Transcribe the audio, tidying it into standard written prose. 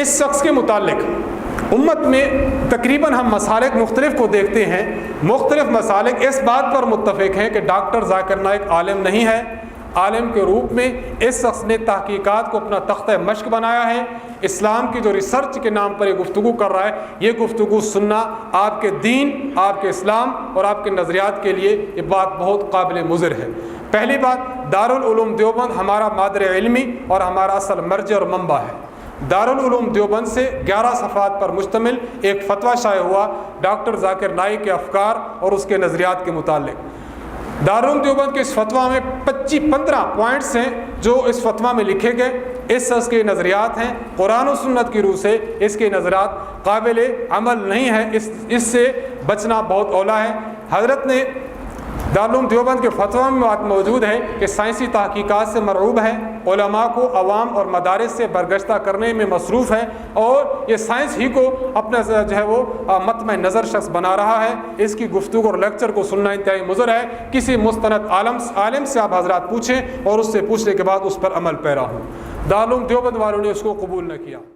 اس شخص کے متعلق امت میں تقریباً ہم مسالک مختلف کو دیکھتے ہیں. مختلف مسالک اس بات پر متفق ہیں کہ ڈاکٹر ذاکر نائک عالم نہیں ہے. عالم کے روپ میں اس شخص نے تحقیقات کو اپنا تختہ مشق بنایا ہے. اسلام کی جو ریسرچ کے نام پر یہ گفتگو کر رہا ہے, یہ گفتگو سننا آپ کے دین, آپ کے اسلام اور آپ کے نظریات کے لیے یہ بات بہت قابل مضر ہے. پہلی بات, دارالعلوم دیوبند ہمارا مادر علمی اور ہمارا اصل مرجع اور منبع ہے. دارالعلوم دیوبند سے 11 صفحات پر مشتمل ایک فتویٰ شائع ہوا ڈاکٹر ذاکر نائک کے افکار اور اس کے نظریات کے متعلق. دارالعلوم دیوبند کے اس فتویٰ میں 15 پوائنٹس ہیں جو اس فتویٰ میں لکھے گئے. اس شخص کے نظریات ہیں, قرآن و سنت کی روح سے اس کے نظریات قابل عمل نہیں ہے, اس سے بچنا بہت اولا ہے. حضرت نے دارالعلوم دیوبند کے فتویٰ میں بات موجود ہے کہ سائنسی تحقیقات سے مرعوب ہے, علماء کو عوام اور مدارس سے برگشتہ کرنے میں مصروف ہے, اور یہ سائنس ہی کو اپنا جو ہے وہ مطمع نظر شخص بنا رہا ہے. اس کی گفتگو اور لیکچر کو سننا انتہائی مضر ہے. کسی مستند عالم سے آپ حضرات پوچھیں اور اس سے پوچھنے کے بعد اس پر عمل پیرا ہوں. دارالعلوم دیوبند والوں نے اس کو قبول نہ کیا.